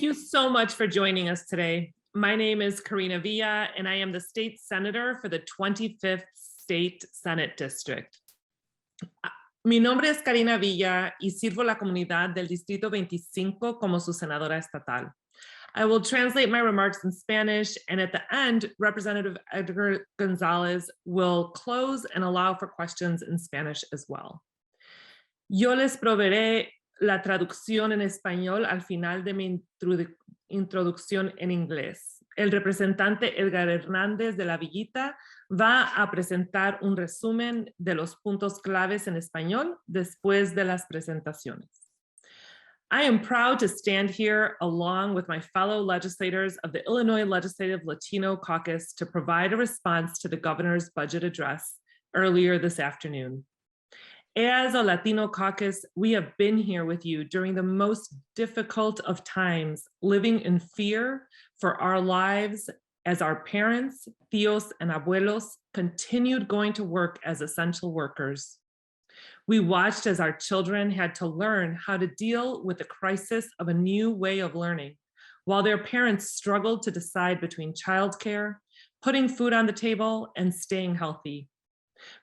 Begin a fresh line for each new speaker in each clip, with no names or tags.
Thank you so much for joining us today. My name is Karina Villa, and I am the state senator for the 25th State Senate District. Mi nombre es Karina Villa y sirvo la comunidad del Distrito 25 como su senadora estatal. I will translate my remarks in Spanish, and at the end, Representative Edgar Gonzalez will close and allow for questions in Spanish as well. Yo les proveeré la traducción en español al final de mi introducción en inglés. El representante Edgar Hernández de la Villita va a presentar un resumen de los puntos claves en español después de las presentaciones. I am proud to stand here along with my fellow legislators of the Illinois Legislative Latino Caucus to provide a response to the governor's budget address earlier this afternoon. As a Latino caucus, we have been here with you during the most difficult of times, living in fear for our lives as our parents, tíos, and abuelos continued going to work as essential workers. We watched as our children had to learn how to deal with the crisis of a new way of learning, while their parents struggled to decide between childcare, putting food on the table, and staying healthy.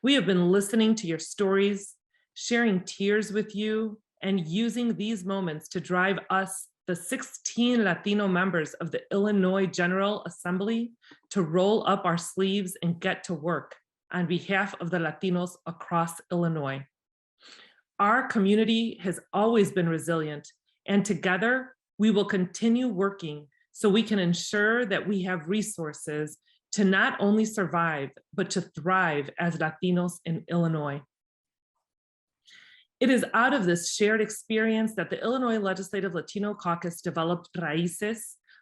We have been listening to your stories, sharing tears with you, and using these moments to drive us, the 16 Latino members of the Illinois General Assembly, to roll up our sleeves and get to work on behalf of the Latinos across Illinois. Our community has always been resilient, and together we will continue working so we can ensure that we have resources to not only survive, but to thrive as Latinos in Illinois. It is out of this shared experience that the Illinois Legislative Latino Caucus developed Raíces,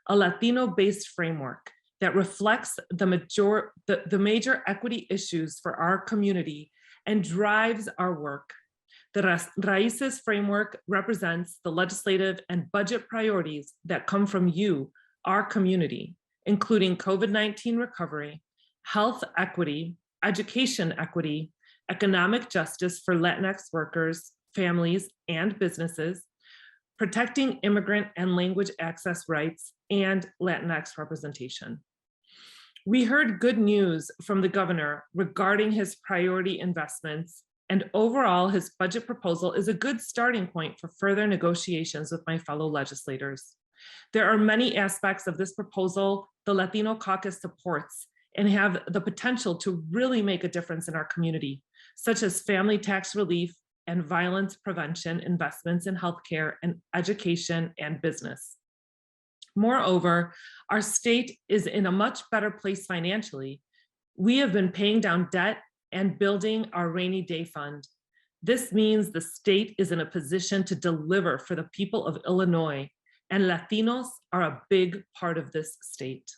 a Latino-based framework that reflects the major equity issues for our community and drives our work. The Raíces framework represents the legislative and budget priorities that come from you, our community, including COVID-19 recovery, health equity, education equity, economic justice for Latinx workers, families, and businesses, protecting immigrant and language access rights, and Latinx representation. We heard good news from the governor regarding his priority investments, and overall, his budget proposal is a good starting point for further negotiations with my fellow legislators. There are many aspects of this proposal the Latino Caucus supports and have the potential to really make a difference in our community, such as family tax relief and violence prevention investments in healthcare and education and business. Moreover, our state is in a much better place financially. We have been paying down debt and building our rainy day fund. This means the state is in a position to deliver for the people of Illinois, and Latinos are a big part of this state.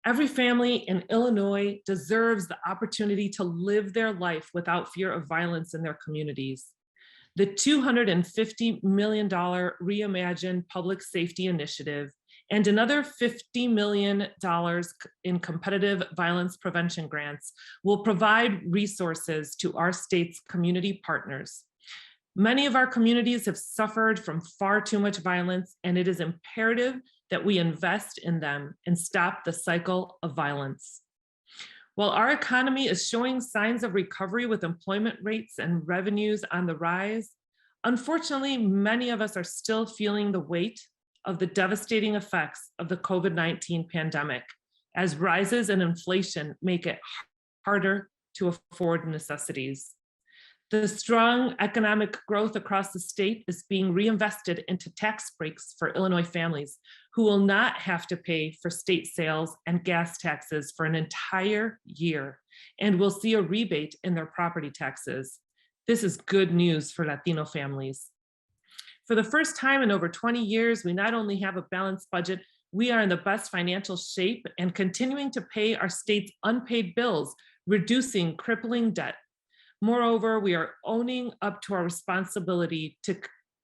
Every family in Illinois deserves the opportunity to live their life without fear of violence in their communities. The $250 million Reimagine Public Safety Initiative and another $50 million in competitive violence prevention grants will provide resources to our state's community partners. Many of our communities have suffered from far too much violence, and it is imperative that we invest in them and stop the cycle of violence. While our economy is showing signs of recovery with employment rates and revenues on the rise, unfortunately, many of us are still feeling the weight of the devastating effects of the COVID-19 pandemic, as rises in inflation make it harder to afford necessities. The strong economic growth across the state is being reinvested into tax breaks for Illinois families who will not have to pay for state sales and gas taxes for an entire year and will see a rebate in their property taxes. This is good news for Latino families. For the first time in over 20 years, we not only have a balanced budget, we are in the best financial shape and continuing to pay our state's unpaid bills, reducing crippling debt. Moreover, we are owning up to our responsibility to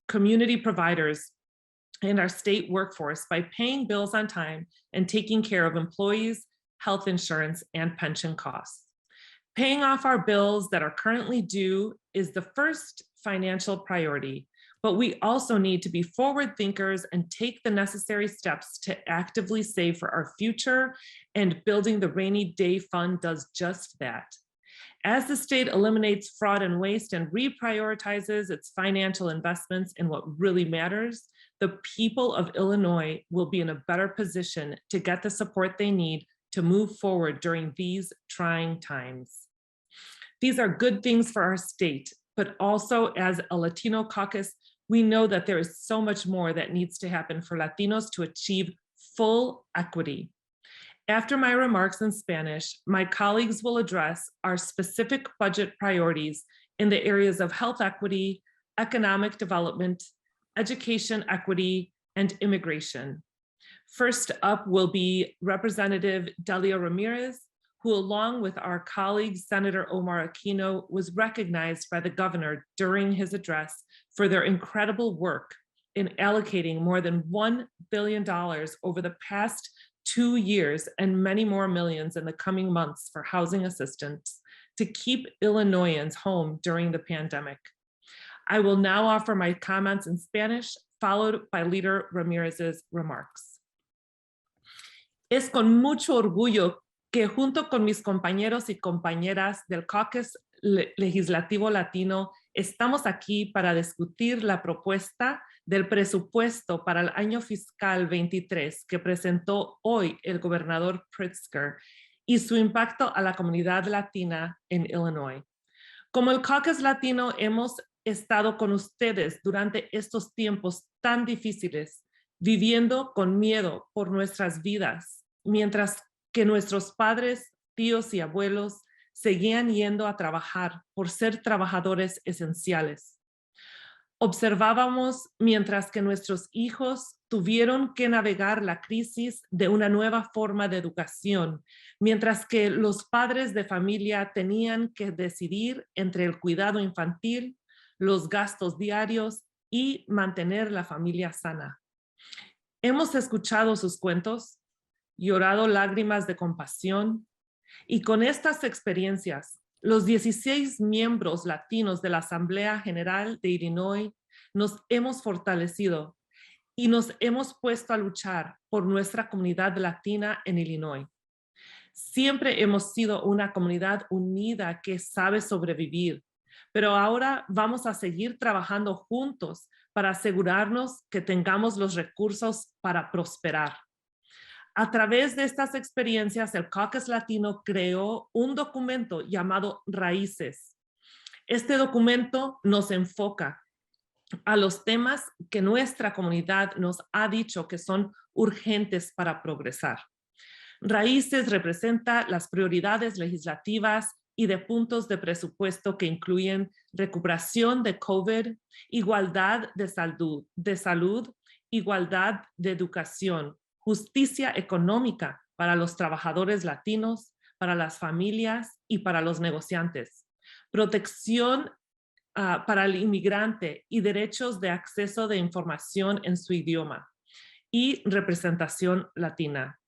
community providers and our state workforce by paying bills on time and taking care of employees, health insurance, and pension costs. Paying off our bills that are currently due is the first financial priority, but we also need to be forward thinkers and take the necessary steps to actively save for our future, and building the rainy day fund does just that. As the state eliminates fraud and waste and reprioritizes its financial investments in what really matters, the people of Illinois will be in a better position to get the support they need to move forward during these trying times. These are good things for our state, but also as a Latino caucus, we know that there is so much more that needs to happen for Latinos to achieve full equity. After my remarks in Spanish, my colleagues will address our specific budget priorities in the areas of health equity, economic development, education equity, and immigration. First up will be Representative Delia Ramirez, who along with our colleague, Senator Omar Aquino, was recognized by the governor during his address for their incredible work in allocating more than $1 billion over the past 2 years and many more millions in the coming months for housing assistance to keep Illinoisans home during the pandemic. I will now offer my comments in Spanish, followed by Leader Ramirez's remarks. Es con mucho orgullo que junto con mis compañeros y compañeras del Caucus Legislativo Latino estamos aquí para discutir la propuesta del presupuesto para el año fiscal 23 que presentó hoy el gobernador Pritzker y su impacto a la comunidad latina en Illinois. Como el Caucus Latino hemos estado con ustedes durante estos tiempos tan difíciles, viviendo con miedo por nuestras vidas, mientras que nuestros padres, tíos y abuelos seguían yendo a trabajar por ser trabajadores esenciales. Observábamos mientras que nuestros hijos tuvieron que navegar la crisis de una nueva forma de educación, mientras que los padres de familia tenían que decidir entre el cuidado infantil, los gastos diarios y mantener la familia sana. Hemos escuchado sus cuentos, llorado lágrimas de compasión, y con estas experiencias, los 16 miembros latinos de la Asamblea General de Illinois nos hemos fortalecido y nos hemos puesto a luchar por nuestra comunidad latina en Illinois. Siempre hemos sido una comunidad unida que sabe sobrevivir, pero ahora vamos a seguir trabajando juntos para asegurarnos que tengamos los recursos para prosperar. A través de estas experiencias, el Caucus Latino creó un documento llamado Raíces. Este documento nos enfoca a los temas que nuestra comunidad nos ha dicho que son urgentes para progresar. Raíces representa las prioridades legislativas y de puntos de presupuesto que incluyen recuperación de COVID, igualdad de salud, igualdad de educación, justicia económica para los trabajadores latinos, para las familias y para los negociantes, protección para el inmigrante y derechos de acceso de información en su idioma, y representación latina.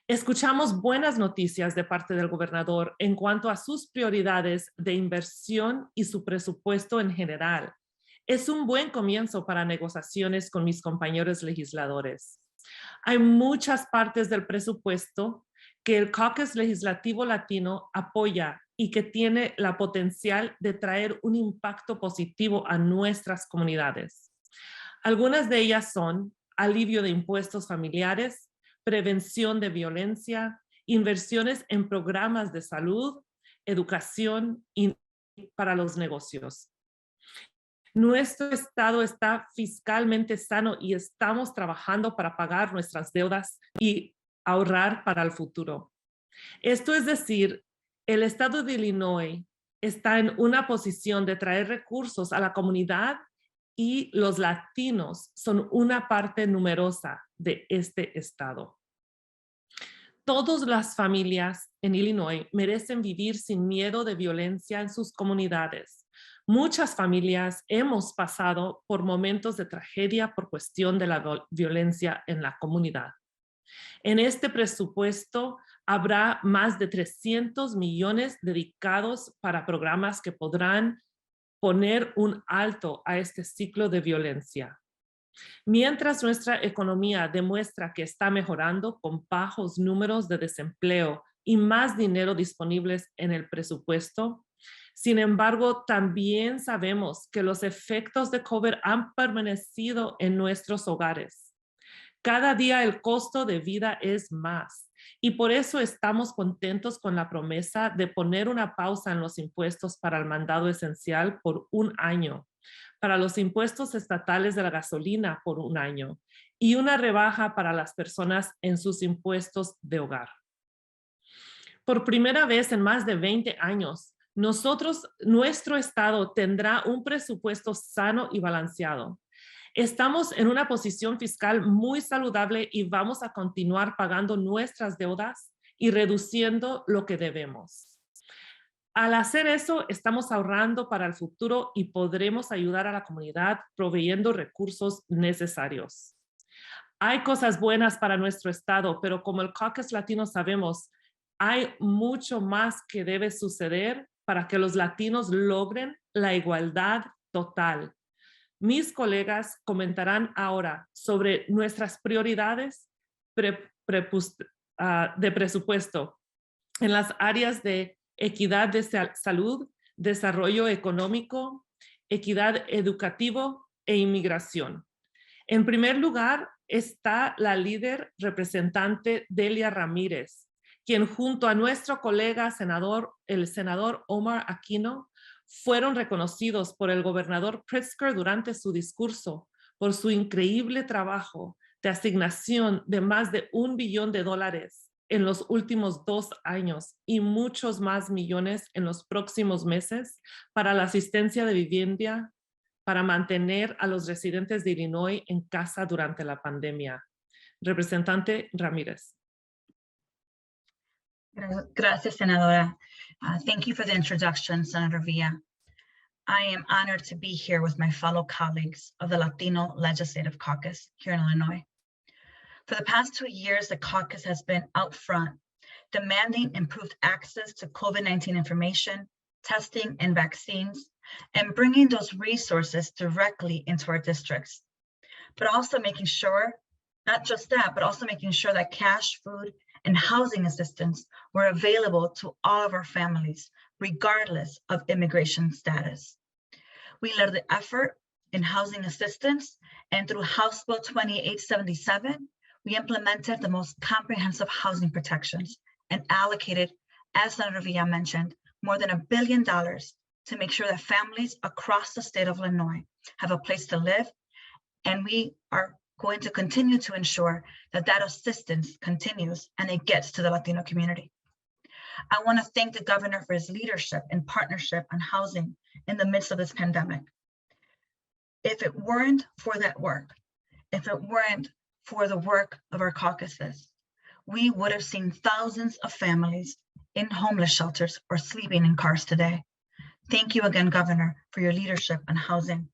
Escuchamos buenas noticias de parte del gobernador en cuanto a sus prioridades de inversión y su presupuesto en general. Es un buen comienzo para negociaciones con mis compañeros legisladores. Hay muchas partes del presupuesto que el Caucus Legislativo Latino apoya y que tiene la potencial de traer un impacto positivo a nuestras comunidades. Algunas de ellas son alivio de impuestos familiares, prevención de violencia, inversiones en programas de salud, educación y para los negocios. Nuestro estado está fiscalmente sano y estamos trabajando para pagar nuestras deudas y ahorrar para el futuro. Esto es decir, el estado de Illinois está en una posición de traer recursos a la comunidad y los latinos son una parte numerosa de este estado. Todas las familias en Illinois merecen vivir sin miedo de violencia en sus comunidades. Muchas familias hemos pasado por momentos de tragedia por cuestión de la violencia en la comunidad. En este presupuesto habrá más de 300 millones dedicados para programas que podrán poner un alto a este ciclo de violencia. Mientras nuestra economía demuestra que está mejorando con bajos números de desempleo y más dinero disponibles en el presupuesto, sin embargo, también sabemos que los efectos de COVID han permanecido en nuestros hogares. Cada día el costo de vida es más y por eso estamos contentos con la promesa de poner una pausa en los impuestos para el mandado esencial por un año, para los impuestos estatales de la gasolina por un año y una rebaja para las personas en sus impuestos de hogar. Por primera vez en más de 20 años, nuestro estado tendrá un presupuesto sano y balanceado. Estamos en una posición fiscal muy saludable y vamos a continuar pagando nuestras deudas y reduciendo lo que debemos. Al hacer eso, estamos ahorrando para el futuro y podremos ayudar a la comunidad proveyendo recursos necesarios. Hay cosas buenas para nuestro estado, pero como el Caucus Latino sabemos, hay mucho más que debe suceder para que los latinos logren la igualdad total. Mis colegas comentarán ahora sobre nuestras prioridades de presupuesto en las áreas de equidad de salud, desarrollo económico, equidad educativo e inmigración. En primer lugar está la líder representante Delia Ramirez, quien junto a nuestro colega el senador Omar Aquino, fueron reconocidos por el gobernador Pritzker durante su discurso por su increíble trabajo de asignación de más de $1 billón en los últimos 2 años y muchos más millones en los próximos meses para la asistencia de vivienda para mantener a los residentes de Illinois en casa durante la pandemia. Representante Ramírez.
Gracias, Senadora. Thank you for the introduction, Senator Villa. I am honored to be here with my fellow colleagues of the Latino Legislative Caucus here in Illinois. For the past 2 years, the caucus has been out front, demanding improved access to COVID-19 information, testing, and vaccines, and bringing those resources directly into our districts. But also making sure, not just that, but also making sure that cash, food, and housing assistance were available to all of our families, regardless of immigration status. We led the effort in housing assistance, and through House Bill 2877, we implemented the most comprehensive housing protections and allocated, as Senator Villa mentioned, more than $1 billion to make sure that families across the state of Illinois have a place to live. And we are going to continue to ensure that that assistance continues and it gets to the Latino community. I want to thank the governor for his leadership and partnership on housing in the midst of this pandemic. If it weren't for that work, if it weren't for the work of our caucuses, we would have seen thousands of families in homeless shelters or sleeping in cars today. Thank you again, Governor, for your leadership on housing.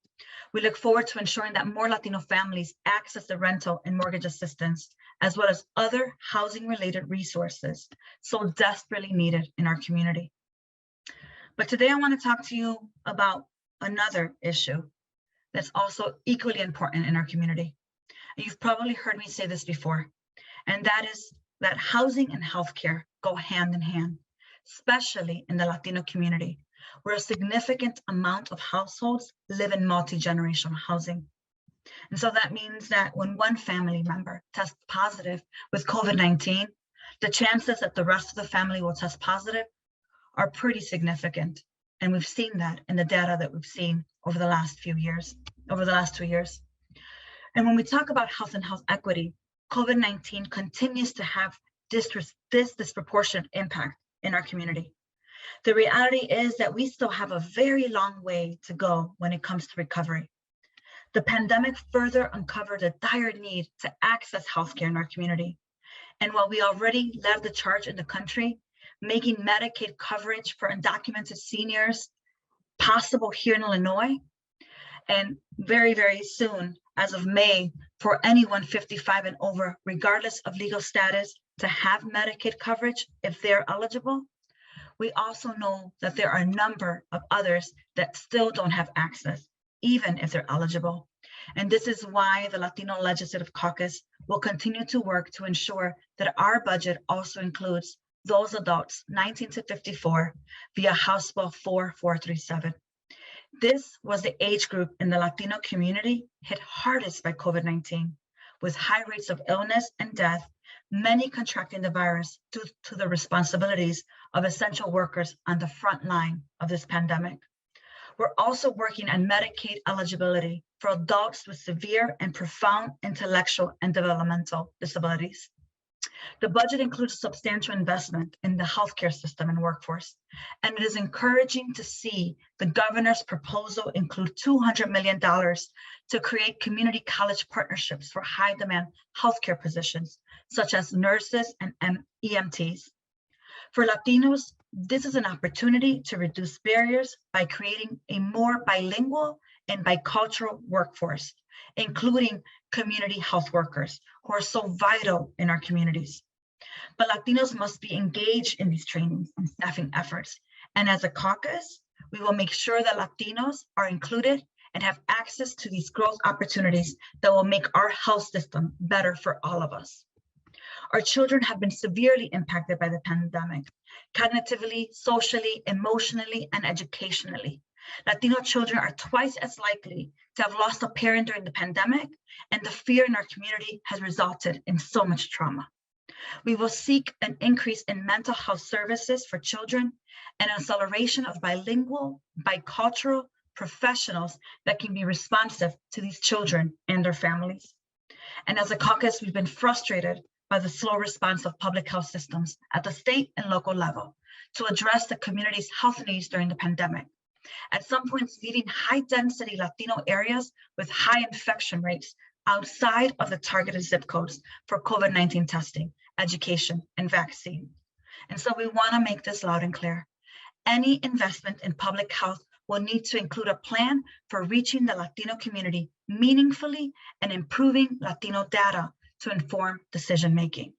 We look forward to ensuring that more Latino families access the rental and mortgage assistance, as well as other housing-related resources so desperately needed in our community. But today I want to talk to you about another issue that's also equally important in our community. And you've probably heard me say this before, and that is that housing and healthcare go hand in hand, especially in the Latino community, where a significant amount of households live in multi-generational housing. And so that means that when one family member tests positive with COVID-19, the chances that the rest of the family will test positive are pretty significant. And we've seen that in the data that we've seen over the last 2 years. And when we talk about health and health equity, COVID-19 continues to have this disproportionate impact in our community. The reality is that we still have a very long way to go when it comes to recovery. The pandemic further uncovered a dire need to access healthcare in our community. And while we already led the charge in the country, making Medicaid coverage for undocumented seniors possible here in Illinois, and very, very soon, as of May, for anyone 55 and over, regardless of legal status, to have Medicaid coverage if they're eligible, We also know that there are a number of others that still don't have access, even if they're eligible. And this is why the Latino Legislative Caucus will continue to work to ensure that our budget also includes those adults 19 to 54 via House Bill 4437. This was the age group in the Latino community hit hardest by COVID-19, with high rates of illness and death, many contracting the virus due to the responsibilities of essential workers on the front line of this pandemic. We're also working on Medicaid eligibility for adults with severe and profound intellectual and developmental disabilities. The budget includes substantial investment in the healthcare system and workforce, and it is encouraging to see the governor's proposal include $200 million to create community college partnerships for high demand healthcare positions, such as nurses and EMTs. For Latinos, this is an opportunity to reduce barriers by creating a more bilingual and bicultural workforce, including community health workers who are so vital in our communities. But Latinos must be engaged in these trainings and staffing efforts. And as a caucus, we will make sure that Latinos are included and have access to these growth opportunities that will make our health system better for all of us. Our children have been severely impacted by the pandemic, cognitively, socially, emotionally, and educationally. Latino children are twice as likely to have lost a parent during the pandemic, and the fear in our community has resulted in so much trauma. We will seek an increase in mental health services for children and an acceleration of bilingual, bicultural professionals that can be responsive to these children and their families. And as a caucus, we've been frustrated by the slow response of public health systems at the state and local level to address the community's health needs during the pandemic. At some points, leaving high-density Latino areas with high infection rates outside of the targeted zip codes for COVID-19 testing, education, and vaccine. And so we want to make this loud and clear. Any investment in public health will need to include a plan for reaching the Latino community meaningfully and improving Latino data to inform decision-making.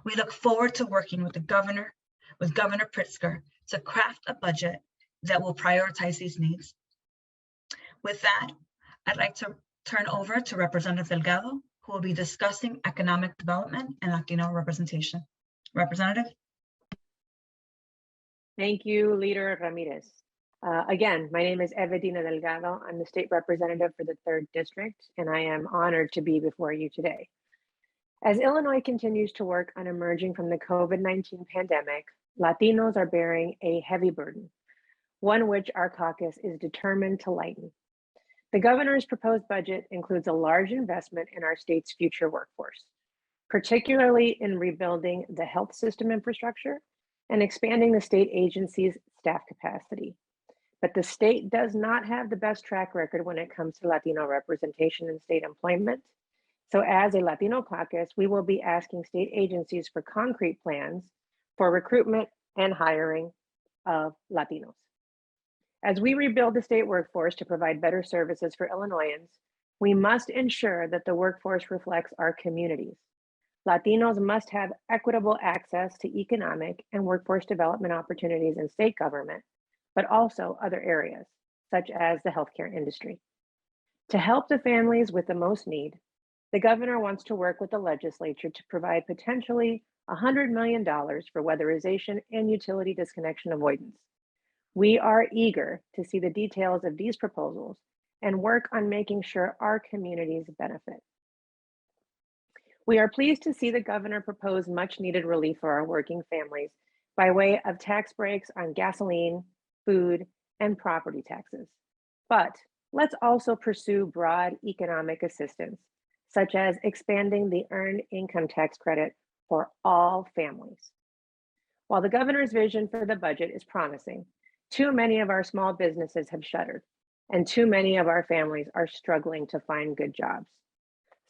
We look forward to working with Governor Pritzker, to craft a budget that will prioritize these needs. With that, I'd like to turn over to Representative Delgado, who will be discussing economic development and Latino representation. Representative.
Thank you, Leader Ramirez. Again, my name is Evedina Delgado. I'm the state representative for the 3rd District, and I am honored to be before you today. As Illinois continues to work on emerging from the COVID-19 pandemic, Latinos are bearing a heavy burden, one which our caucus is determined to lighten. The governor's proposed budget includes a large investment in our state's future workforce, particularly in rebuilding the health system infrastructure and expanding the state agency's staff capacity. But the state does not have the best track record when it comes to Latino representation in state employment. So as a Latino caucus, we will be asking state agencies for concrete plans for recruitment and hiring of Latinos. As we rebuild the state workforce to provide better services for Illinoisans, we must ensure that the workforce reflects our communities. Latinos must have equitable access to economic and workforce development opportunities in state government, but also other areas, such as the healthcare industry. To help the families with the most need, the governor wants to work with the legislature to provide potentially $100 million for weatherization and utility disconnection avoidance. We are eager to see the details of these proposals and work on making sure our communities benefit. We are pleased to see the governor propose much needed relief for our working families by way of tax breaks on gasoline, food, and property taxes. But let's also pursue broad economic assistance, such as expanding the earned income tax credit for all families. While the governor's vision for the budget is promising, too many of our small businesses have shuttered, and too many of our families are struggling to find good jobs.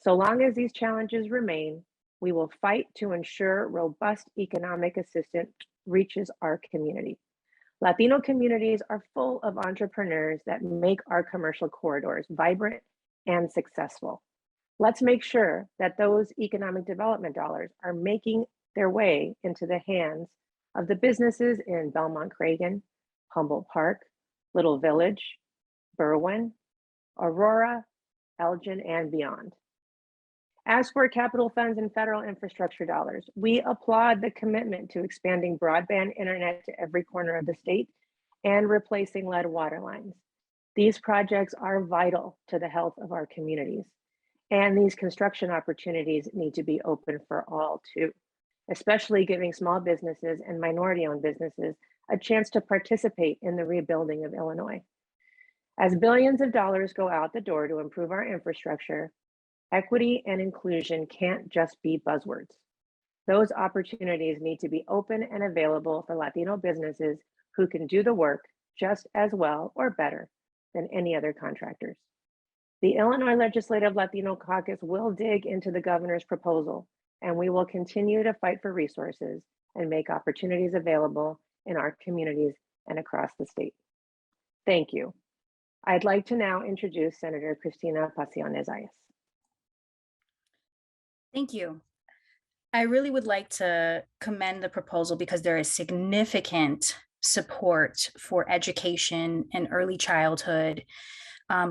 So long as these challenges remain, we will fight to ensure robust economic assistance reaches our community. Latino communities are full of entrepreneurs that make our commercial corridors vibrant and successful. Let's make sure that those economic development dollars are making their way into the hands of the businesses in Belmont Cragen, Humboldt Park, Little Village, Berwyn, Aurora, Elgin, and beyond. As for capital funds and federal infrastructure dollars, we applaud the commitment to expanding broadband internet to every corner of the state and replacing lead water lines. These projects are vital to the health of our communities, and these construction opportunities need to be open for all too, especially giving small businesses and minority-owned businesses a chance to participate in the rebuilding of Illinois. As billions of dollars go out the door to improve our infrastructure, equity and inclusion can't just be buzzwords. Those opportunities need to be open and available for Latino businesses who can do the work just as well or better than any other contractors. The Illinois Legislative Latino Caucus will dig into the governor's proposal, and we will continue to fight for resources and make opportunities available in our communities and across the state. Thank you. I'd like to now introduce Senator Christina Pasiones-Zayas.
Thank you. I really would like to commend the proposal because there is significant support for education and early childhood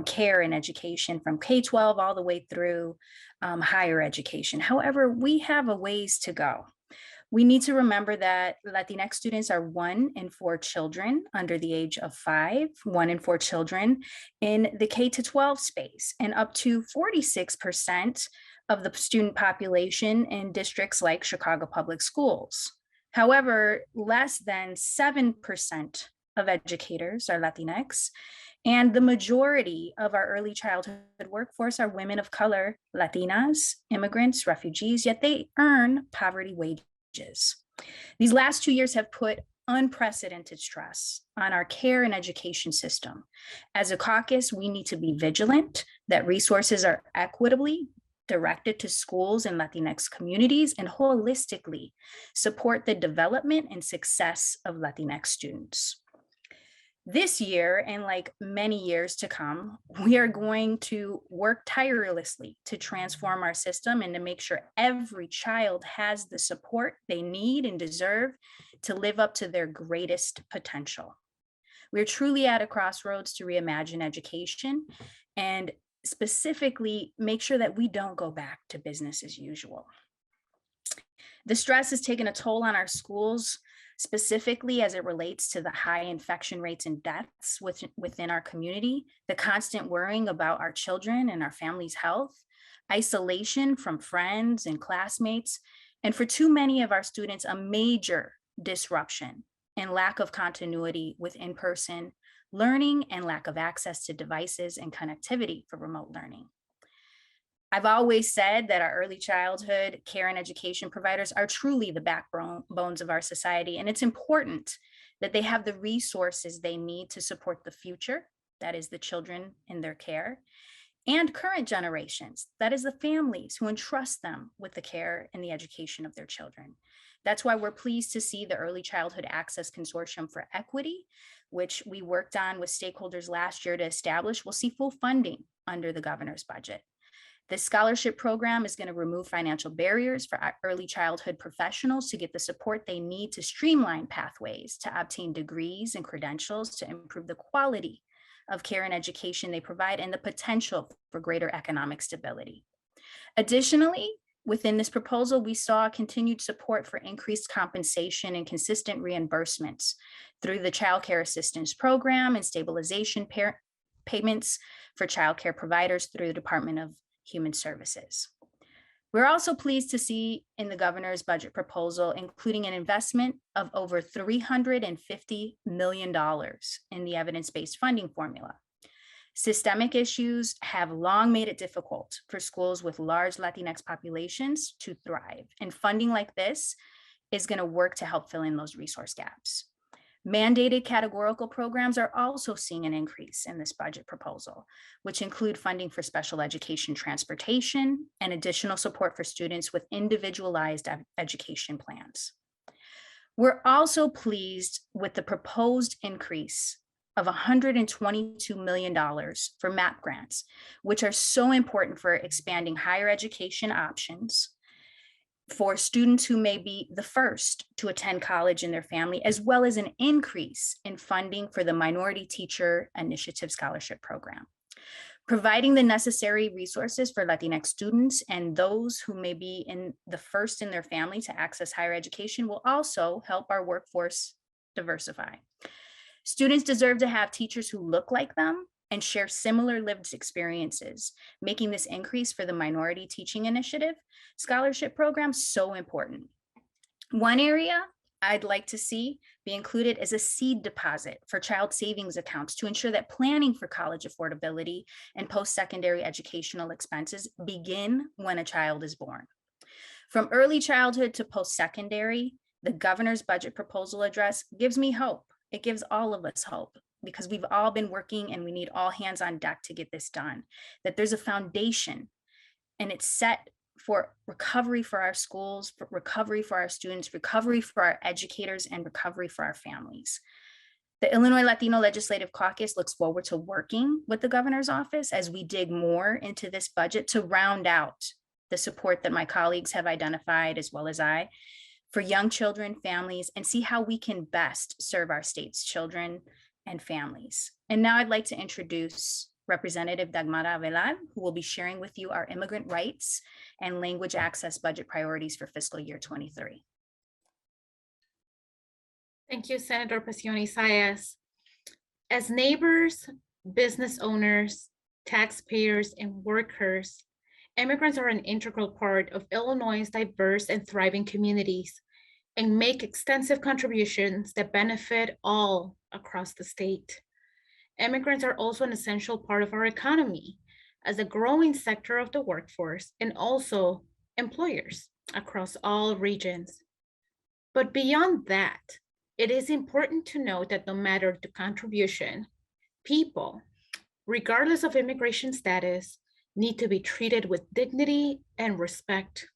care and education from K-12 all the way through higher education. However, we have a ways to go. We need to remember that Latinx students are 1 in 4 children under the age of 5, 1 in 4 children in the K-12 space, and up to 46% of the student population in districts like Chicago Public Schools. However, less than 7% of educators are Latinx, and the majority of our early childhood workforce are women of color, Latinas, immigrants, refugees, yet they earn poverty wages. These last 2 years have put unprecedented stress on our care and education system. As a caucus, we need to be vigilant that resources are equitably directed to schools and Latinx communities and holistically support the development and success of Latinx students. This year, and like many years to come, we are going to work tirelessly to transform our system and to make sure every child has the support they need and deserve to live up to their greatest potential. We're truly at a crossroads to reimagine education and specifically make sure that we don't go back to business as usual. The stress has taken a toll on our schools, specifically as it relates to the high infection rates and deaths within our community, the constant worrying about our children and our families' health, isolation from friends and classmates, and for too many of our students, a major disruption and lack of continuity with in-person learning and lack of access to devices and connectivity for remote learning. I've always said that our early childhood care and education providers are truly the backbones of our society, and it's important that they have the resources they need to support the future, that is the children in their care, and current generations, that is the families who entrust them with the care and the education of their children. That's why we're pleased to see the Early Childhood Access Consortium for Equity, which we worked on with stakeholders last year to establish, will see full funding under the governor's budget. This scholarship program is going to remove financial barriers for early childhood professionals to get the support they need to streamline pathways to obtain degrees and credentials to improve the quality of care and education they provide and the potential for greater economic stability. Additionally, within this proposal, we saw continued support for increased compensation and consistent reimbursements through the Child Care Assistance Program and stabilization payments for child care providers through the Department of Human Services. We're also pleased to see in the governor's budget proposal, including an investment of over $350 million in the evidence-based funding formula. Systemic issues have long made it difficult for schools with large Latinx populations to thrive, and funding like this is going to work to help fill in those resource gaps. Mandated categorical programs are also seeing an increase in this budget proposal, which include funding for special education transportation and additional support for students with individualized education plans. We're also pleased with the proposed increase of $122 million for MAP grants, which are so important for expanding higher education options for students who may be the first to attend college in their family, as well as an increase in funding for the Minority Teacher Initiative Scholarship Program. Providing the necessary resources for Latinx students and those who may be in the first in their family to access higher education will also help our workforce diversify. Students deserve to have teachers who look like them and share similar lived experiences, making this increase for the Minority Teaching Initiative Scholarship Program so important. One area I'd like to see be included is a seed deposit for child savings accounts to ensure that planning for college affordability and post-secondary educational expenses begin when a child is born. From early childhood to post-secondary, the governor's budget proposal address gives me hope. It gives all of us hope, because we've all been working and we need all hands on deck to get this done, that there's a foundation and it's set for recovery for our schools, for recovery for our students, recovery for our educators, and recovery for our families. The Illinois Latino Legislative Caucus looks forward to working with the governor's office as we dig more into this budget to round out the support that my colleagues have identified, as well as I, for young children, families, and see how we can best serve our state's children and families. And now I'd like to introduce Representative Dagmara Velar, who will be sharing with you our immigrant rights and language access budget priorities for fiscal year 23.
Thank you, Senator Pacioni-Zayas. As neighbors, business owners, taxpayers, and workers, immigrants are an integral part of Illinois' diverse and thriving communities and make extensive contributions that benefit all across the state. Immigrants are also an essential part of our economy as a growing sector of the workforce and also employers across all regions. But beyond that, it is important to note that no matter the contribution, people, regardless of immigration status, need to be treated with dignity and respect.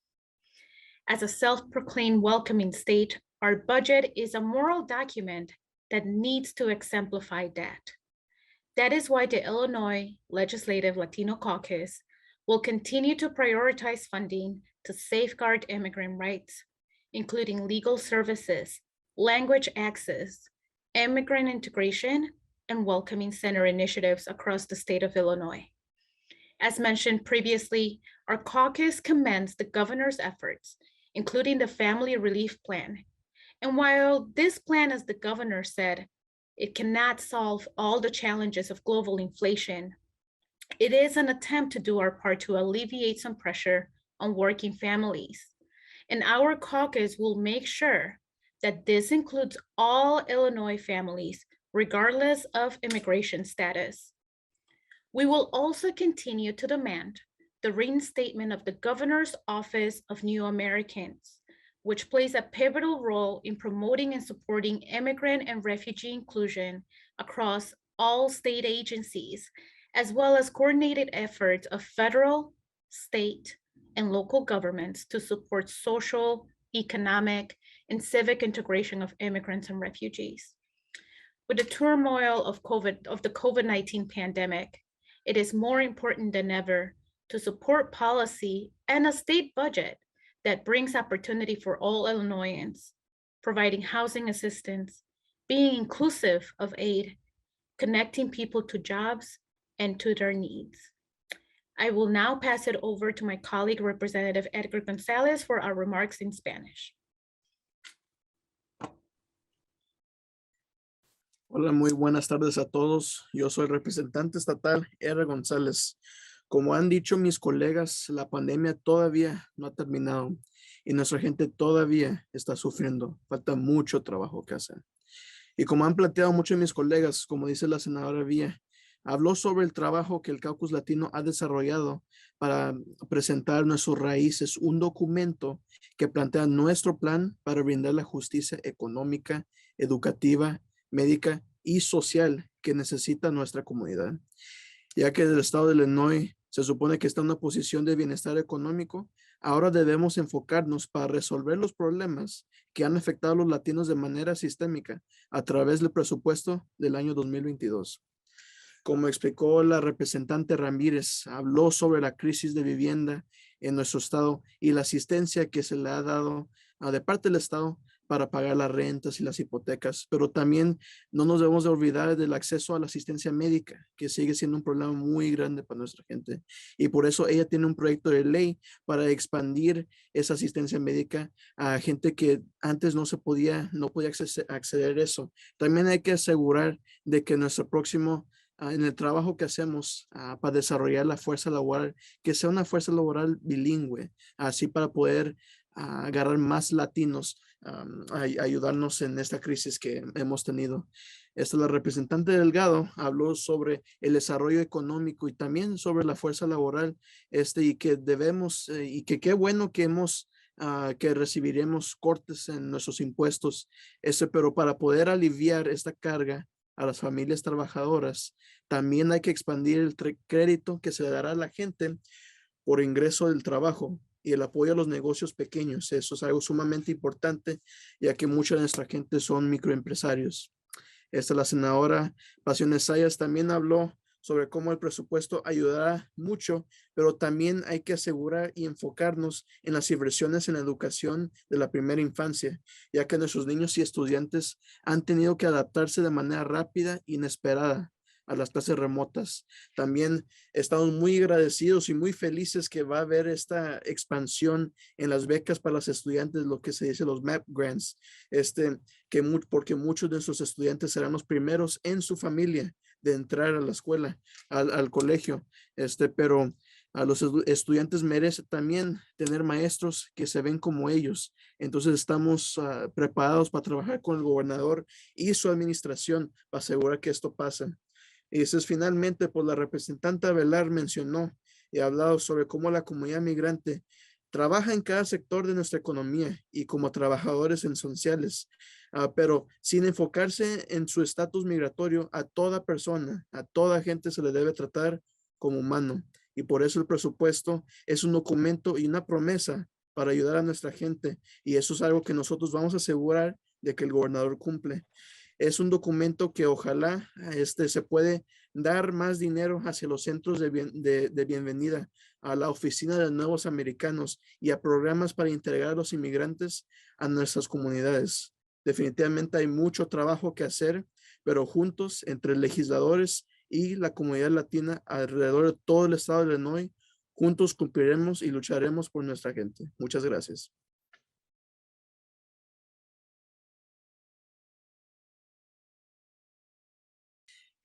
As a self-proclaimed welcoming state, our budget is a moral document that needs to exemplify that. That is why the Illinois Legislative Latino Caucus will continue to prioritize funding to safeguard immigrant rights, including legal services, language access, immigrant integration, and welcoming center initiatives across the state of Illinois. As mentioned previously, our caucus commends the governor's efforts, including the Family Relief Plan. And while this plan, as the governor said, it cannot solve all the challenges of global inflation, it is an attempt to do our part to alleviate some pressure on working families. And our caucus will make sure that this includes all Illinois families, regardless of immigration status. We will also continue to demand the reinstatement of the Governor's Office of New Americans, which plays a pivotal role in promoting and supporting immigrant and refugee inclusion across all state agencies, as well as coordinated efforts of federal, state, and local governments to support social, economic, and civic integration of immigrants and refugees. With the turmoil of the COVID-19 pandemic, it is more important than ever to support policy and a state budget that brings opportunity for all Illinoisans, providing housing assistance, being inclusive of aid, connecting people to jobs and to their needs. I will now pass it over to my colleague, Representative Edgar Gonzalez, for our remarks in Spanish.
Hola, muy buenas tardes a todos. Yo soy el representante estatal Edgar González. Como han dicho mis colegas, la pandemia todavía no ha terminado y nuestra gente todavía está sufriendo. Falta mucho trabajo que hacer. Y como han planteado muchos de mis colegas, como dice la senadora Villa, habló sobre el trabajo que el Caucus Latino ha desarrollado para presentar nuestras raíces, un documento que plantea nuestro plan para brindar la justicia económica, educativa, médica y social que necesita nuestra comunidad. Ya que el estado de Illinois se supone que está en una posición de bienestar económico, ahora debemos enfocarnos para resolver los problemas que han afectado a los latinos de manera sistémica a través del presupuesto del año 2022. Como explicó la representante Ramírez, habló sobre la crisis de vivienda en nuestro estado y la asistencia que se le ha dado de parte del estado para pagar las rentas y las hipotecas, pero también no nos debemos de olvidar del acceso a la asistencia médica, que sigue siendo un problema muy grande para nuestra gente. Y por eso ella tiene un proyecto de ley para expandir esa asistencia médica a gente que antes no podía acceder a eso. También hay que asegurar de que nuestro próximo en el trabajo que hacemos para desarrollar la fuerza laboral, que sea una fuerza laboral bilingüe, así para poder agarrar más latinos, ayudarnos en esta crisis que hemos tenido. La representante Delgado habló sobre el desarrollo económico y también sobre la fuerza laboral, y que debemos, y que qué bueno que que recibiremos cortes en nuestros impuestos, pero para poder aliviar esta carga a las familias trabajadoras, también hay que expandir el crédito que se le dará a la gente por ingreso del trabajo y el apoyo a los negocios pequeños. Eso es algo sumamente importante, ya que mucha de nuestra gente son microempresarios. La senadora Pasiones Sayas también habló sobre cómo el presupuesto ayudará mucho, pero también hay que asegurar y enfocarnos en las inversiones en la educación de la primera infancia, ya que nuestros niños y estudiantes han tenido que adaptarse de manera rápida e inesperada a las clases remotas. También estamos muy agradecidos y muy felices que va a haber esta expansión en las becas para los estudiantes, lo que se dice los MAP grants, porque muchos de nuestros estudiantes serán los primeros en su familia de entrar a la escuela, al colegio, pero a los estudiantes merecen también tener maestros que se ven como ellos. Entonces estamos preparados para trabajar con el gobernador y su administración para asegurar que esto pase. Y eso es finalmente, pues la representante Avelar mencionó y ha hablado sobre cómo la comunidad migrante trabaja en cada sector de nuestra economía y como trabajadores esenciales, pero sin enfocarse en su estatus migratorio, a toda persona, a toda gente se le debe tratar como humano. Y por eso el presupuesto es un documento y una promesa para ayudar a nuestra gente. Y eso es algo que nosotros vamos a asegurar de que el gobernador cumple. Es un documento que ojalá se puede dar más dinero hacia los centros de bienvenida, a la oficina de nuevos americanos y a programas para integrar a los inmigrantes a nuestras comunidades. Definitivamente hay mucho trabajo que hacer, pero juntos, entre legisladores y la comunidad latina alrededor de todo el estado de Illinois, juntos cumpliremos y lucharemos por nuestra gente. Muchas gracias.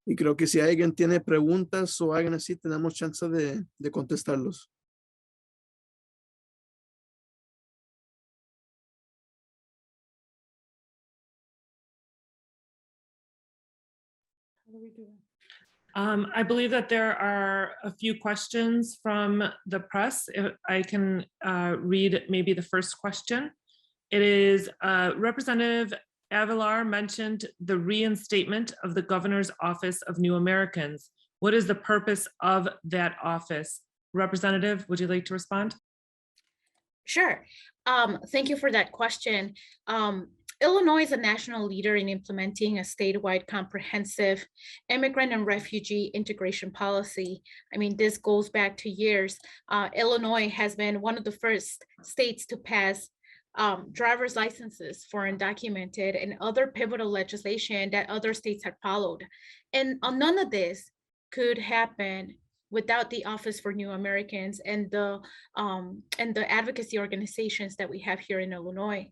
Y creo que si alguien tiene preguntas o alguien así, tenemos chance de contestarlos.
I believe that there are a few questions from the press. If I can read maybe the first question. It is Representative Avelar mentioned the reinstatement of the Governor's Office of New Americans. What is the purpose of that office? Representative, would you like to respond?
Sure. Thank you for that question. Illinois is a national leader in implementing a statewide comprehensive immigrant and refugee integration policy. I mean, this goes back to years. Illinois has been one of the first states to pass driver's licenses for undocumented and other pivotal legislation that other states had followed. And none of this could happen without the Office for New Americans and the advocacy organizations that we have here in Illinois.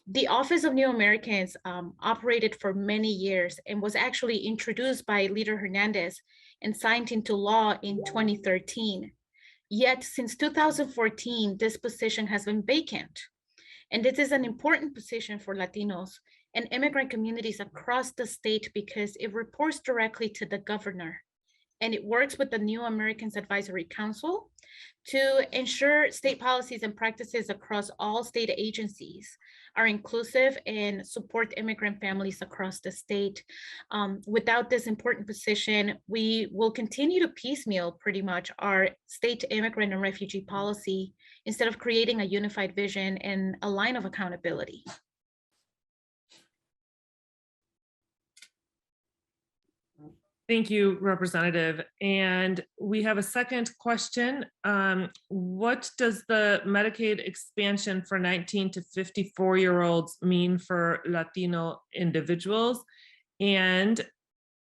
The Office of New Americans operated for many years and was actually introduced by Leader Hernandez and signed into law in 2013. Yet since 2014, this position has been vacant. And this is an important position for Latinos and immigrant communities across the state because it reports directly to the governor. And it works with the New Americans Advisory Council to ensure state policies and practices across all state agencies are inclusive and support immigrant families across the state. Without this important position, we will continue to piecemeal pretty much our state immigrant and refugee policy instead of creating a unified vision and a line of accountability.
Thank you, Representative. And we have a second question. What does the Medicaid expansion for 19 to 54-year-olds mean for Latino individuals? And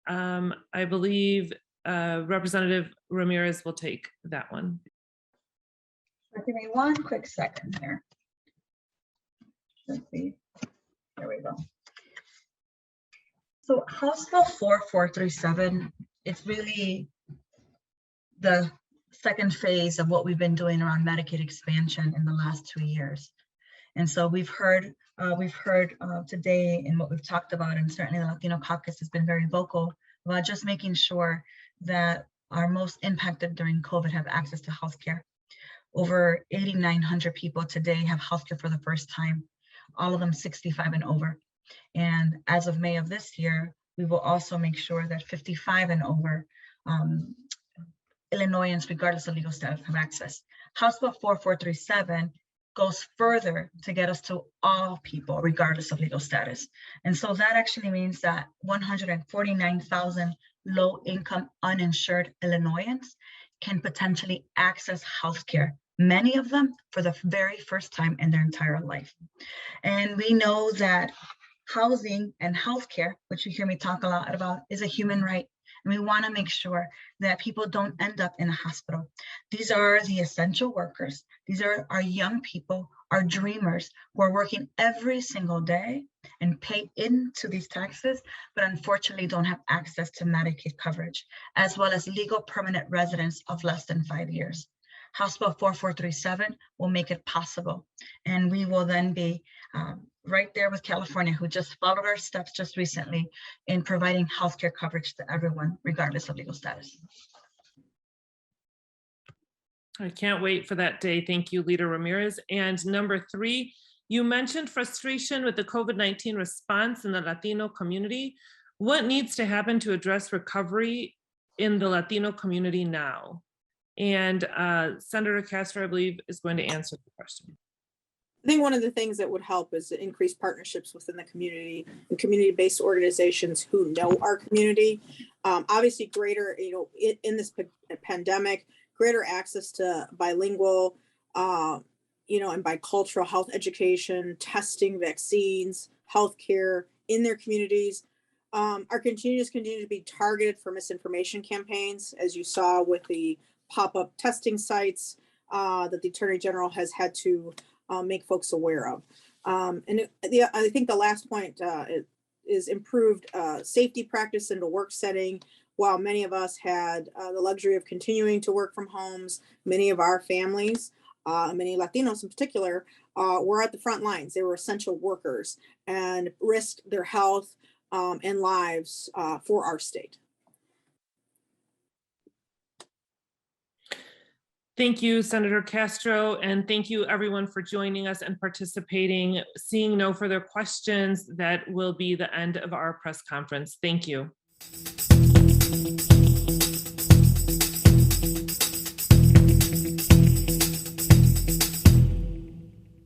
I believe Representative Ramirez will take that one.
Give me one quick second here. Let's see. There we go. So House Bill 4437, it's really the second phase of what we've been doing around Medicaid expansion in the last 2 years. And so we've heard today in what we've talked about, and certainly the Latino Caucus has been very vocal about just making sure that our most impacted during COVID have access to healthcare. Over 8,900 people today have healthcare for the first time, all of them 65 and over. And as of May of this year, we will also make sure that 55 and over Illinoisans, regardless of legal status, have access. House Bill 4437 goes further to get us to all people, regardless of legal status. And so that actually means that 149,000 low-income uninsured Illinoisans can potentially access healthcare, many of them for the very first time in their entire life. And we know that housing and healthcare, which you hear me talk a lot about, is a human right. And we want to make sure that people don't end up in a hospital. These are the essential workers. These are our young people, our dreamers, who are working every single day and pay into these taxes, but unfortunately don't have access to Medicaid coverage, as well as legal permanent residents of less than 5 years. House Bill 4437 will make it possible. And we will then be right there with California, who just followed our steps just recently in providing healthcare coverage to everyone, regardless of legal status.
I can't wait for that day. Thank you, Leader Ramirez. And number 3, you mentioned frustration with the COVID-19 response in the Latino community. What needs to happen to address recovery in the Latino community now? And Senator Castro, I believe, is going to answer the question.
I think one of the things that would help is to increase partnerships within the community and community-based organizations who know our community. Obviously, greater, in this pandemic, greater access to bilingual, and bicultural health education, testing, vaccines, healthcare in their communities. Our continue to be targeted for misinformation campaigns, as you saw with the pop-up testing sites that the Attorney General has had to make folks aware of. I think the last point is improved safety practice in the work setting. While many of us had the luxury of continuing to work from homes, many of our families, many Latinos in particular, were at the front lines. They were essential workers and risked their health and lives for our state.
Thank you, Senator Castro, and thank you everyone for joining us and participating. Seeing no further questions, that will be the end of our press conference. Thank you.